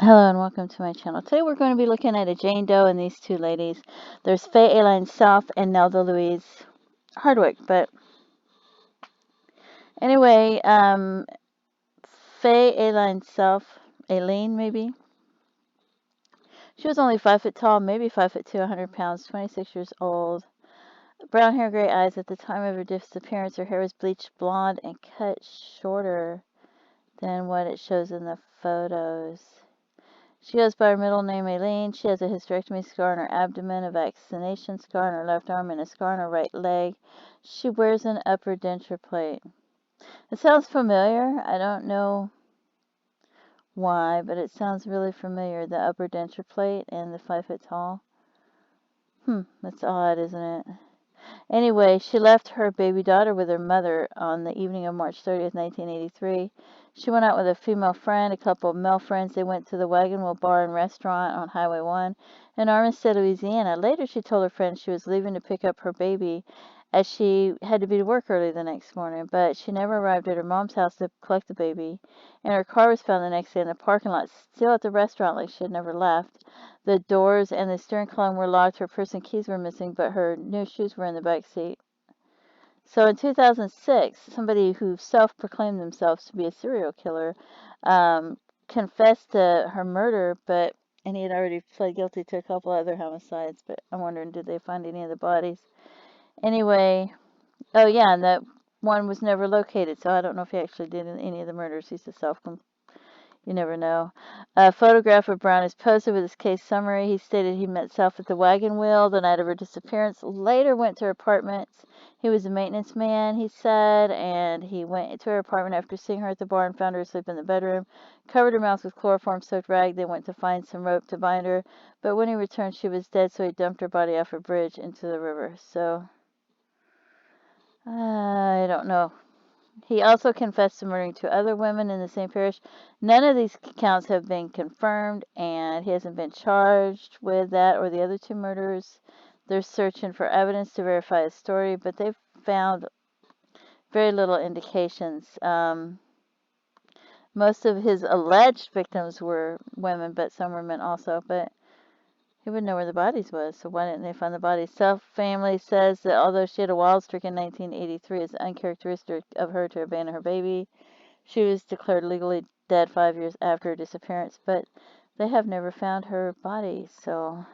Hello and welcome to my channel. Today we're going to be looking at a Jane Doe and these two ladies. There's Faye Aline and Nelda Louise Hardwick. But anyway, Faye Aline Aileen maybe. She was only 5 foot tall, maybe 5'2", 100 pounds, 26 years old. Brown hair, gray eyes. At the time of her disappearance, her hair was bleached blonde and cut shorter than what it shows in the photos. She goes by her middle name, Aileen. She has a hysterectomy scar on her abdomen, a vaccination scar on her left arm, and a scar on her right leg. She wears an upper denture plate. It sounds familiar. I don't know why, but it sounds really familiar. The upper denture plate and the 5 foot tall. That's odd, isn't it? Anyway, she left her baby daughter with her mother on the evening of March 30th, 1983. She went out with a female friend, a couple of male friends. They went to the Wagon Wheel Bar and Restaurant on Highway 1 in Armistead, Louisiana. Later, she told her friend she was leaving to pick up her baby as she had to be to work early the next morning, but she never arrived at her mom's house to collect the baby, and her car was found the next day in the parking lot, still at the restaurant like she had never left. The doors and the steering column were locked, her purse and keys were missing, but her new shoes were in the back seat. So in 2006, somebody who self-proclaimed themselves to be a serial killer confessed to her murder, and he had already pled guilty to a couple other homicides, but I'm wondering, did they find any of the bodies? Anyway, oh yeah, and that one was never located, so I don't know if he actually did any of the murders. He's a you never know. A photograph of Brown is posted with his case summary. He stated he met Self at the Wagon Wheel the night of her disappearance, later went to her apartments. He was a maintenance man, he said, and he went to her apartment after seeing her at the bar and found her asleep in the bedroom, covered her mouth with chloroform-soaked rag. They went to find some rope to bind her, but when he returned, she was dead, so he dumped her body off a bridge into the river. So, I don't know. He also confessed to murdering two other women in the same parish. None of these counts have been confirmed, and he hasn't been charged with that or the other two murders. They're searching for evidence to verify his story, but they've found very little indications. Most of his alleged victims were women, but some were men also. But he wouldn't know where the bodies was, so why didn't they find the bodies? Self family says that although she had a wild streak in 1983, it's uncharacteristic of her to abandon her baby. She was declared legally dead 5 years after her disappearance, but they have never found her body. So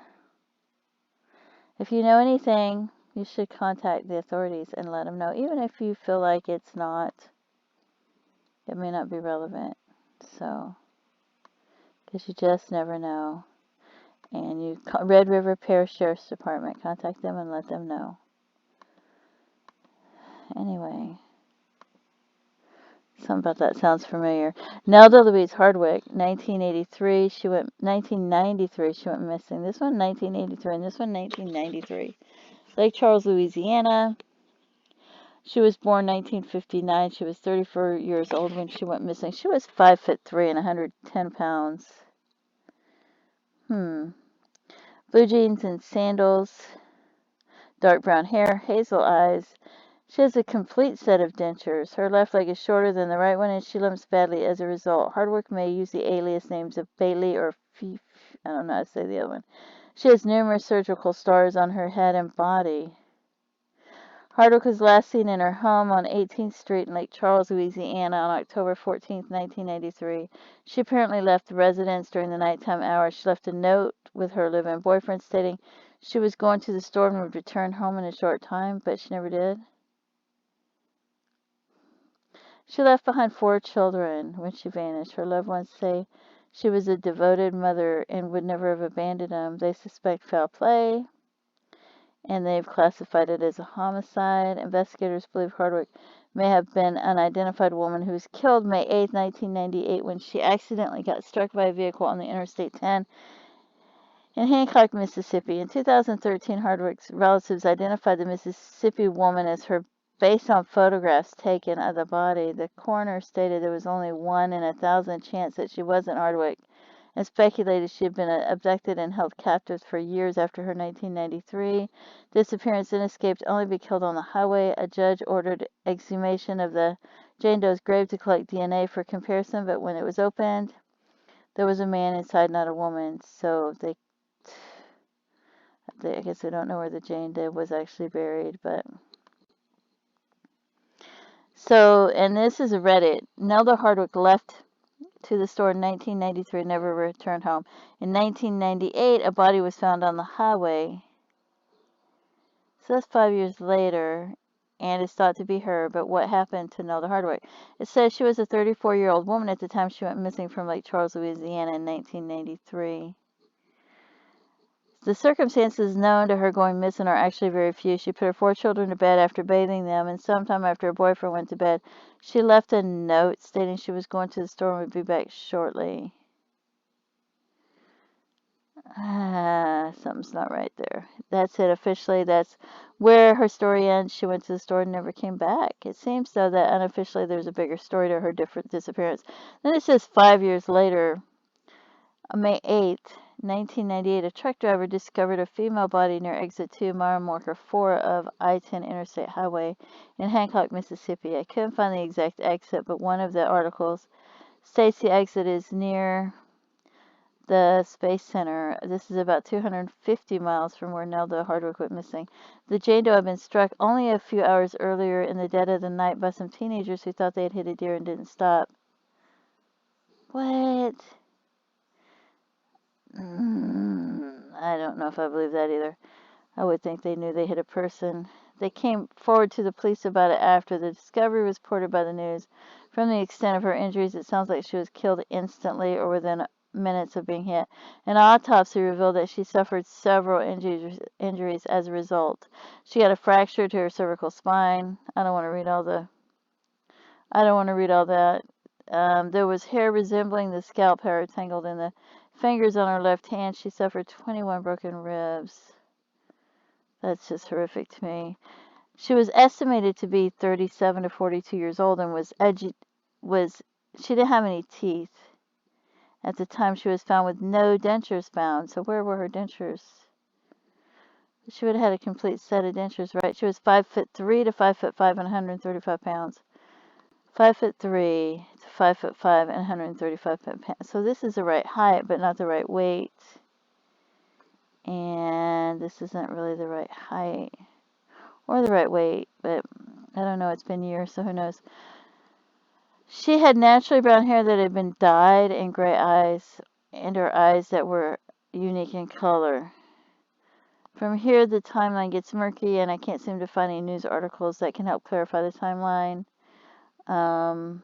if you know anything, you should contact the authorities and let them know, even if you feel like it may not be relevant. So, because you just never know. And Red River Parish Sheriff's Department, contact them and let them know. Anyway, something about that sounds familiar. Nelda Louise Hardwick, 1993. 1993. She went missing. This one, 1983, and this one, 1993. Lake Charles, Louisiana. She was born 1959. She was 34 years old when she went missing. She was 5'3" and 110 pounds. Blue jeans and sandals, dark brown hair, hazel eyes. She has a complete set of dentures. Her left leg is shorter than the right one, and she limps badly as a result. Hardwick may use the alias names of Bailey or Fief. I don't know how to say the other one. She has numerous surgical scars on her head and body. Hardwick was last seen in her home on 18th Street in Lake Charles, Louisiana on October 14, 1993. She apparently left the residence during the nighttime hours. She left a note with her live-in boyfriend stating she was going to the store and would return home in a short time, but she never did. She left behind 4 children when she vanished. Her loved ones say she was a devoted mother and would never have abandoned them. They suspect foul play, and they've classified it as a homicide. Investigators believe Hardwick may have been an unidentified woman who was killed May 8, 1998, when she accidentally got struck by a vehicle on the Interstate 10 in Hancock, Mississippi. In 2013, Hardwick's relatives identified the Mississippi woman as her based on photographs taken of the body. The coroner stated there was only 1 in 1,000 chance that she wasn't Hardwick, and speculated she had been abducted and held captive for years after her 1993 disappearance and escaped, only to be killed on the highway. A judge ordered exhumation of the Jane Doe's grave to collect DNA for comparison, but when it was opened, there was a man inside, not a woman. So I guess they don't know where the Jane Doe was actually buried, but. So, and this is a Reddit. Nelda Hardwick left to the store in 1993 and never returned home. In 1998, a body was found on the highway. So that's 5 years later, and it's thought to be her. But what happened to Nelda Hardwick? It says she was a 34-year-old woman at the time she went missing from Lake Charles, Louisiana in 1993. The circumstances known to her going missing are actually very few. She put her 4 children to bed after bathing them, and sometime after her boyfriend went to bed, she left a note stating she was going to the store and would be back shortly. Something's not right there. That's it officially. That's where her story ends. She went to the store and never came back. It seems, though, that unofficially there's a bigger story to her different disappearance. Then it says 5 years later, on May 8th, 1998, a truck driver discovered a female body near exit 2, mile marker 4 of I-10 Interstate Highway in Hancock, Mississippi. I couldn't find the exact exit, but one of the articles states the exit is near the Space Center. This is about 250 miles from where Nelda Hardwick went missing. The Jane Doe had been struck only a few hours earlier in the dead of the night by some teenagers who thought they had hit a deer and didn't stop. What? I don't know if I believe that either. I would think they knew they hit a person. They came forward to the police about it after the discovery was reported by the news. From the extent of her injuries, it sounds like she was killed instantly or within minutes of being hit. An autopsy revealed that she suffered several injuries as a result. She had a fracture to her cervical spine. I don't want to read all that. There was hair resembling the scalp hair tangled in the fingers on her left hand. She suffered 21 broken ribs. That's just horrific to me. She was estimated to be 37 to 42 years old and she didn't have any teeth at the time she was found with no dentures found. So where were her dentures? She would have had a complete set of dentures, right? She was 5'3" to 5'5" and 135 pounds. 5'3" to 5'5" and 135 pounds. So this is the right height, but not the right weight. And this isn't really the right height or the right weight, but I don't know. It's been years, so who knows. She had naturally brown hair that had been dyed and gray eyes, and her eyes that were unique in color. From here, the timeline gets murky, and I can't seem to find any news articles that can help clarify the timeline. In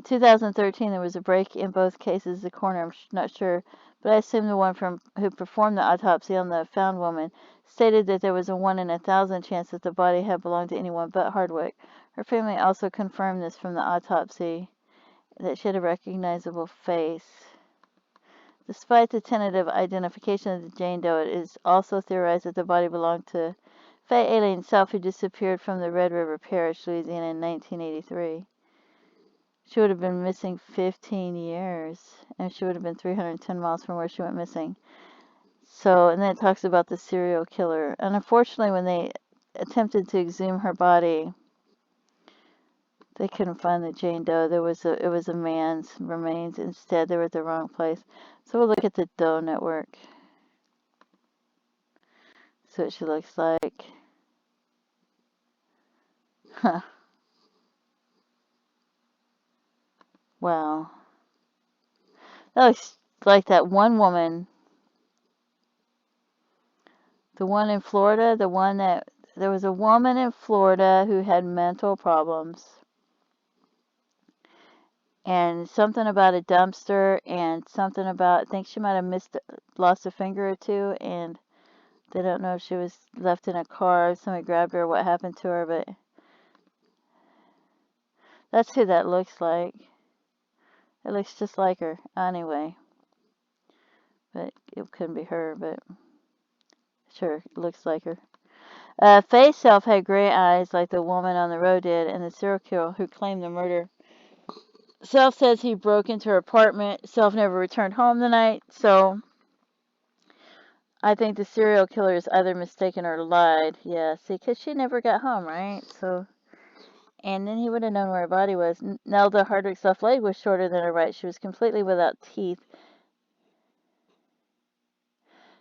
2013, there was a break in both cases. The coroner, I'm not sure, but I assume the one who performed the autopsy on the found woman stated that there was a 1 in 1,000 chance that the body had belonged to anyone but Hardwick. Her family also confirmed this from the autopsy, that she had a recognizable face. Despite the tentative identification of the Jane Doe, it is also theorized that the body belonged to Faye Aline, who disappeared from the Red River Parish, Louisiana in 1983. She would have been missing 15 years, and she would have been 310 miles from where she went missing. So, and then it talks about the serial killer. And unfortunately, when they attempted to exhume her body, they couldn't find the Jane Doe. It was a man's remains. Instead, they were at the wrong place. So we'll look at the Doe network. See what she looks like. Huh. Wow. That looks like that one woman. The one in Florida, there was a woman in Florida who had mental problems. And something about a dumpster and something about, I think she might have lost a finger or two, and they don't know if she was left in a car, if somebody grabbed her, or what happened to her, but that's who that looks like. It looks just like her, anyway. But it couldn't be her, but sure, it looks like her. Faye Self had gray eyes like the woman on the road did, and the serial killer who claimed the murder. Self says he broke into her apartment. Self never returned home the night, so I think the serial killer is either mistaken or lied. Yeah, see, because she never got home, right? So And then he would have known where her body was. Nelda Hardwick's left leg was shorter than her right. She was completely without teeth.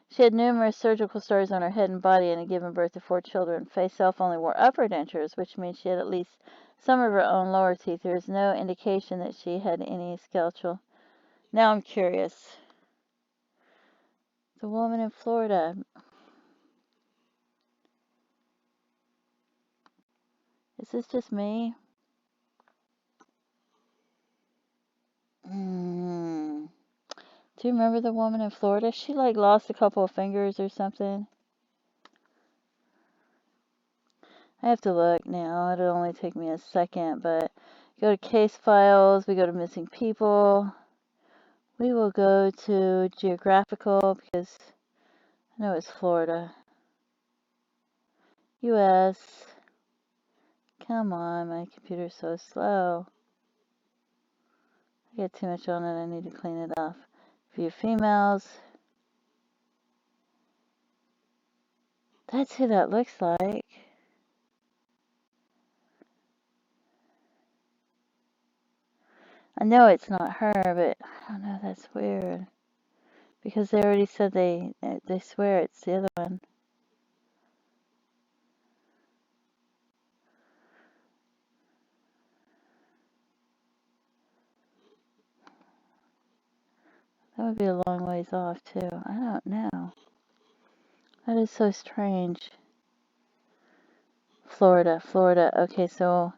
She had numerous surgical scars on her head and body and had given birth to 4 children. Faye self only wore upper dentures, which means she had at least some of her own lower teeth. There is no indication that she had any skeletal. Now I'm curious. The woman in Florida. Is this just me? Do you remember the woman in Florida? She like lost a couple of fingers or something. I have to look now. It'll only take me a second, but go to case files. We go to missing people. We will go to geographical because I know it's Florida. U.S. Come on, my computer's so slow. I get too much on it. I need to clean it off. View females. That's who that looks like. I know it's not her, but I don't know. That's weird. Because they already said they swear it's the other one. That would be a long ways off, too. I don't know. That is so strange. Florida. Okay, so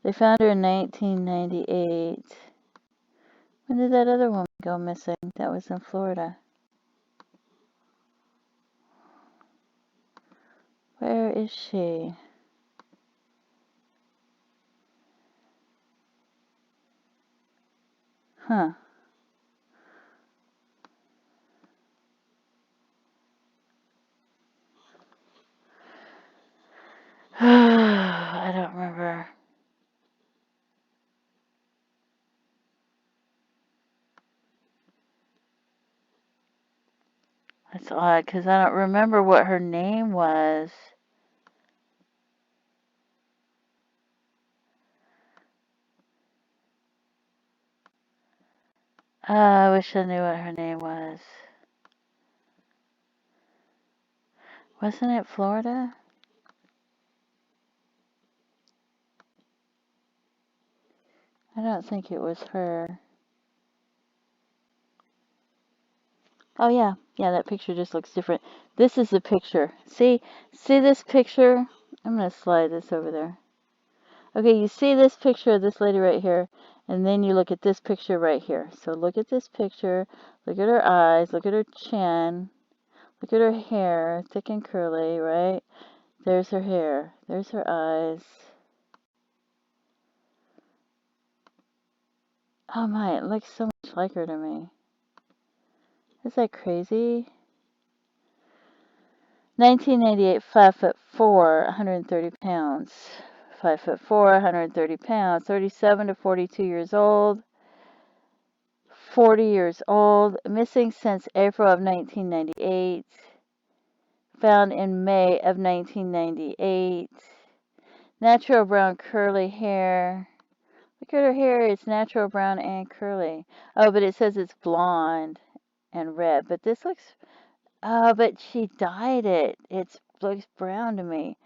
they found her in 1998. When did that other woman go missing? That was in Florida. Where is she? Huh. I don't remember. That's odd, because I don't remember what her name was. I wish I knew what her name was. Wasn't it Florida? I don't think it was her. Oh, yeah. Yeah, that picture just looks different. This is the picture. See this picture? I'm going to slide this over there. Okay, you see this picture of this lady right here, and then you look at this picture right here. So look at this picture. Look at her eyes. Look at her chin. Look at her hair. Thick and curly, right? There's her hair. There's her eyes. Oh my, it looks so much like her to me. Is that crazy? 1998, 5'4", 130 pounds. 5'4", 130 pounds. 37 to 42 years old. 40 years old. Missing since April of 1998. Found in May of 1998. Natural brown curly hair. Look at her hair. It's natural brown and curly. Oh, but it says it's blonde and red. But this looks... Oh, but she dyed it. It looks brown to me.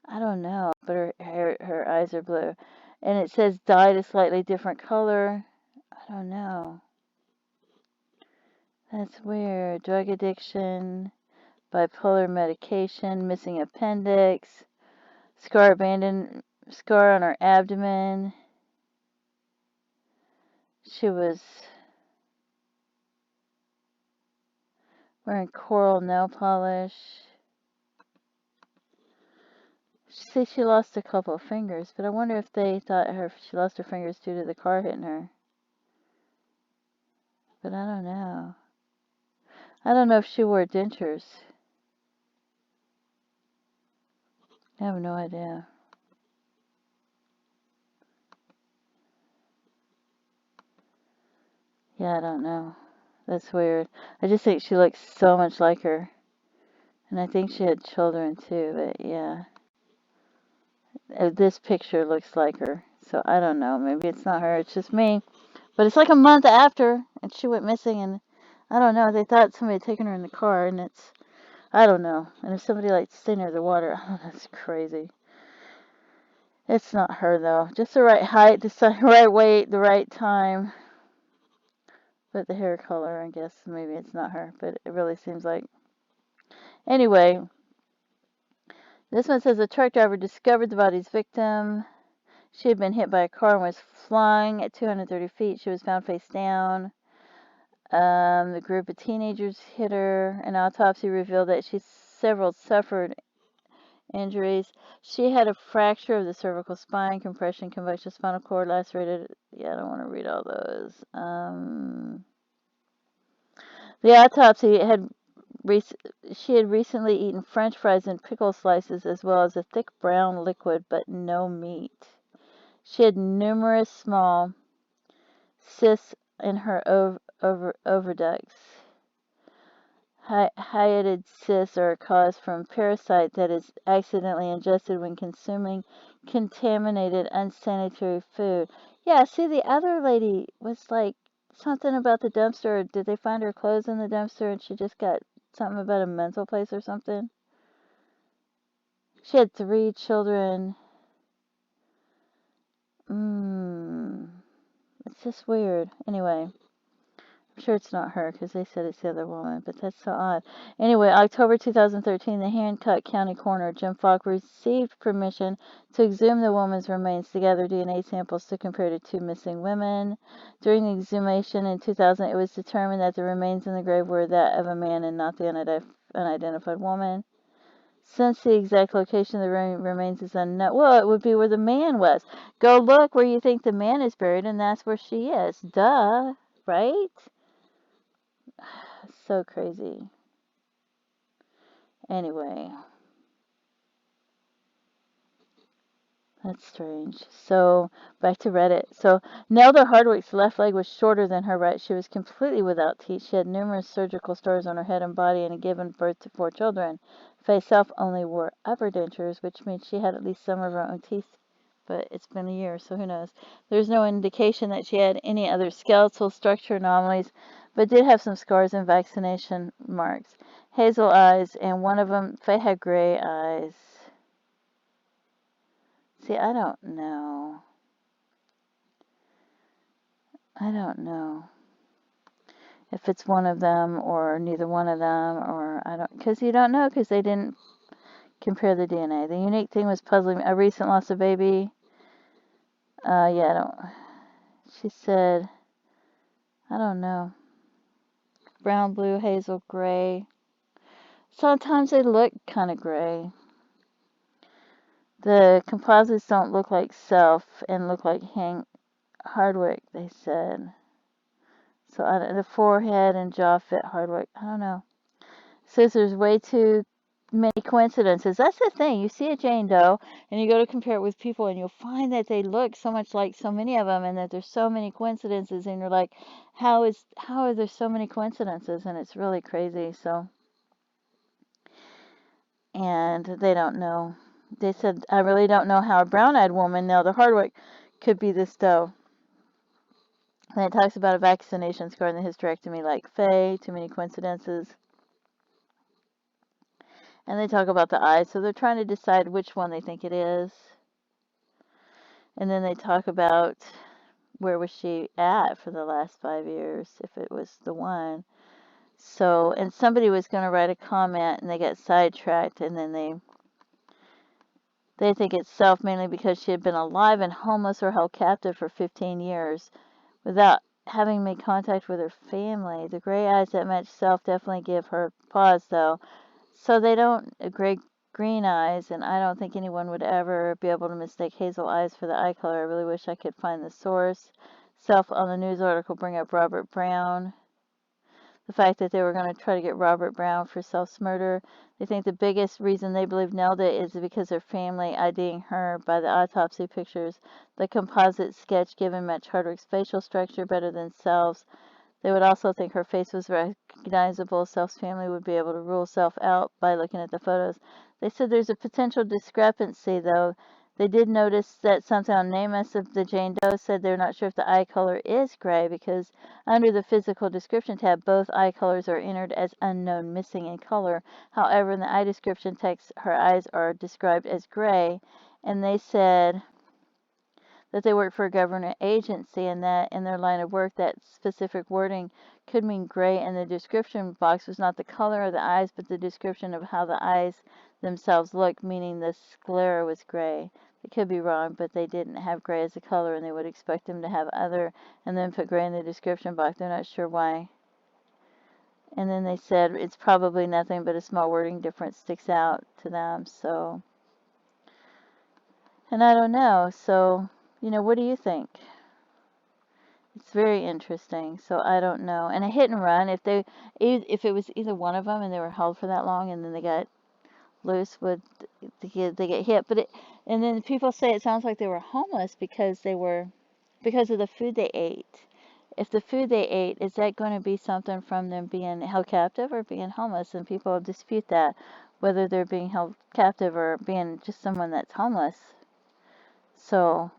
I don't know, but her eyes are blue. And it says dyed a slightly different color. I don't know. That's weird. Drug addiction, bipolar medication, missing appendix, scar on her abdomen. She was wearing coral nail polish. See, she lost a couple of fingers, but I wonder if they thought she lost her fingers due to the car hitting her. But I don't know. I don't know if she wore dentures. I have no idea. Yeah, I don't know. That's weird. I just think she looks so much like her. And I think she had children too, but yeah. This picture looks like her. So I don't know. Maybe it's not her. It's just me. But it's like a month after, and she went missing, and I don't know. They thought somebody had taken her in the car, and I don't know. And if somebody like stay near the water, I don't know, that's crazy. It's not her though. Just the right height, the right weight, the right time. But the hair color, I guess maybe it's not her. But it really seems like. Anyway, this one says a truck driver discovered the body's victim. She had been hit by a car and was flying at 230 feet. She was found face down. The group of teenagers hit her. An autopsy revealed that she suffered injuries. She had a fracture of the cervical spine, compression, convection, spinal cord, lacerated. Yeah, I don't want to read all those. The autopsy she had recently eaten French fries and pickle slices, as well as a thick brown liquid, but no meat. She had numerous small cysts in her oviducts. Hyatid cysts are caused from parasite that is accidentally ingested when consuming contaminated, unsanitary food. Yeah, see, the other lady was like something about the dumpster. Did they find her clothes in the dumpster and she just got something about a mental place or something? She had 3 children. It's just weird. Anyway. I'm sure it's not her because they said it's the other woman, but that's so odd. Anyway, October 2013, the Hancock County coroner, Jim Falk, received permission to exhume the woman's remains to gather DNA samples to compare to 2 missing women. During the exhumation in 2000, it was determined that the remains in the grave were that of a man and not the unidentified woman. Since the exact location of the remains is unknown, well, it would be where the man was. Go look where you think the man is buried, and that's where she is. Duh, right? So crazy. Anyway, that's strange. So, back to Reddit. So, Nelda Hardwick's left leg was shorter than her right. She was completely without teeth. She had numerous surgical scars on her head and body and had given birth to 4 children. Faye Self only wore upper dentures, which means she had at least some of her own teeth. But it's been a year, so who knows. There's no indication that she had any other skeletal structure anomalies, but did have some scars and vaccination marks. Hazel eyes, and one of them, Faye had gray eyes. See, I don't know. I don't know if it's one of them or neither one of them, or I don't, because you don't know because they didn't compare the DNA. The unique thing was puzzling me. A recent loss of baby. Yeah, I don't. She said, I don't know. Brown, blue, hazel, gray. Sometimes they look kind of gray. The composites don't look like Self and look like Hank Hardwick, they said. So the forehead and jaw fit Hardwick. I don't know. Says there's way too many coincidences. That's the thing. You see a Jane Doe and you go to compare it with people and you'll find that they look so much like so many of them and that there's so many coincidences and you're like, how are there so many coincidences? And it's really crazy. So, and they don't know. They said, I really don't know how a brown-eyed woman, Nelda Hardwick, could be this Doe. And it talks about a vaccination scar in the hysterectomy like Faye, too many coincidences. And they talk about the eyes, so they're trying to decide which one they think it is. And then they talk about where was she at for the last 5 years, if it was the one. So, and somebody was going to write a comment, and they got sidetracked, and then they think it's Self mainly because she had been alive and homeless or held captive for 15 years without having made contact with her family. The gray eyes that match Self definitely give her pause, though. So they don't green eyes, and I don't think anyone would ever be able to mistake hazel eyes for the eye color. I really wish I could find the source. Self on the news article bring up Robert Brown. The fact that they were going to try to get Robert Brown for Self's murder. They think the biggest reason they believe Nelda is because her family IDing her by the autopsy pictures. The composite sketch given match Hardwick's facial structure better than Self's. They would also think her face was recognizable. Self's family would be able to rule Self out by looking at the photos. They said there's a potential discrepancy, though. They did notice that something on NamUs of the Jane Doe said they're not sure if the eye color is gray because under the physical description tab, both eye colors are entered as unknown, missing in color. However, in the eye description text, her eyes are described as gray, and they said that they work for a government agency and that in their line of work that specific wording could mean gray, and the description box was not the color of the eyes but the description of how the eyes themselves look, meaning the sclera was gray. It could be wrong, but they didn't have gray as a color, and they would expect them to have other, and then put gray in the description box. They're not sure why. And then they said it's probably nothing but a small wording difference sticks out to them. So, and I don't know. So, what do you think? It's very interesting. So I don't know. And a hit and run, if it was either one of them and they were held for that long and then they got loose, they get hit. And then people say it sounds like they were homeless because of the food they ate. If the food they ate, is that going to be something from them being held captive or being homeless? And people dispute that, whether they're being held captive or being just someone that's homeless. So,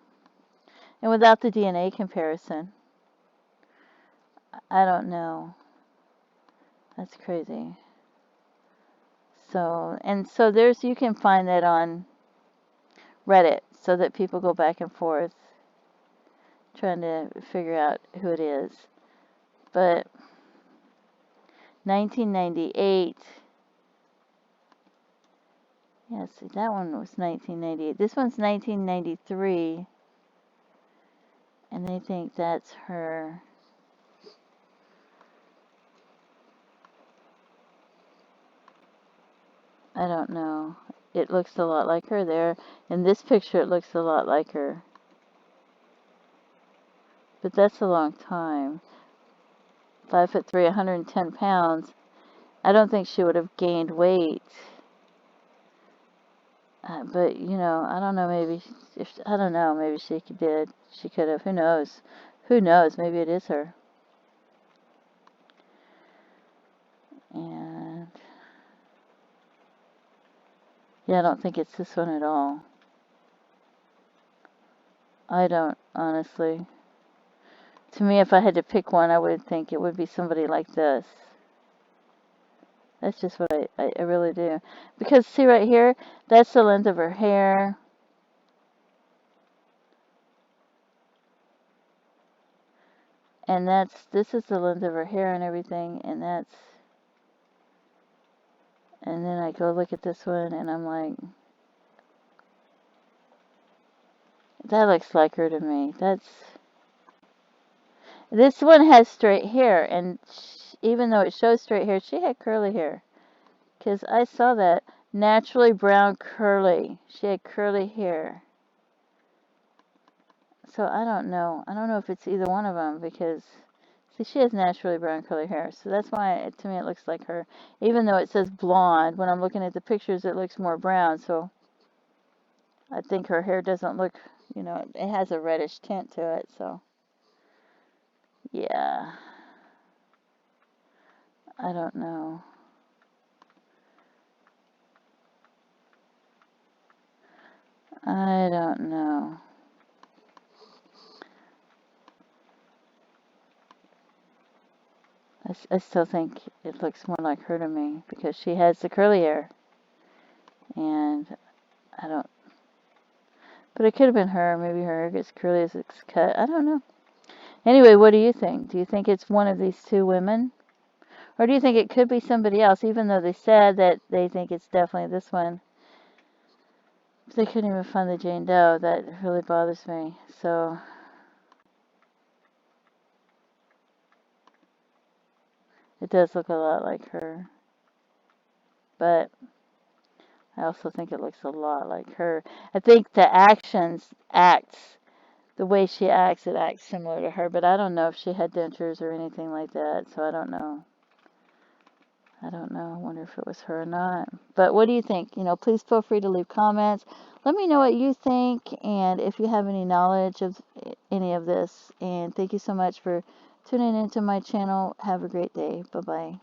and without the DNA comparison, I don't know. That's crazy. So, you can find that on Reddit so that people go back and forth trying to figure out who it is. But 1998, yeah, see, that one was 1998. This one's 1993, and they think that's her. I don't know. It looks a lot like her there. In this picture, it looks a lot like her. But that's a long time. 5'3", 110 pounds. I don't think she would have gained weight. But I don't know. Maybe I don't know. Maybe she did. She could have. Who knows? Who knows? Maybe it is her. And yeah, I don't think it's this one at all. I don't, honestly. To me, if I had to pick one, I would think it would be somebody like this. That's just what I really do. Because see right here, that's the length of her hair. And this is the length of her hair and everything, and then I go look at this one and I'm like, that looks like her to me. This one has straight hair, and even though it shows straight hair, she had curly hair. Because I saw that. Naturally brown curly. She had curly hair. So I don't know. I don't know if it's either one of them because, see, she has naturally brown curly hair. So that's why, to me, it looks like her. Even though it says blonde, when I'm looking at the pictures, it looks more brown. So I think her hair doesn't look, it has a reddish tint to it. So, yeah. I don't know. I don't know. I still think it looks more like her to me because she has the curly hair. And I don't, but it could have been her. Maybe her hair gets curly as it's cut. I don't know. Anyway, what do you think? Do you think it's one of these two women? Or do you think it could be somebody else, even though they said that they think it's definitely this one? They couldn't even find the Jane Doe. That really bothers me. So, it does look a lot like her. But I also think it looks a lot like her. I think the the way she acts, it acts similar to her. But I don't know if she had dentures or anything like that. So I don't know. I don't know. I wonder if it was her or not. But what do you think? Please feel free to leave comments. Let me know what you think and if you have any knowledge of any of this. And thank you so much for tuning into my channel. Have a great day. Bye-bye.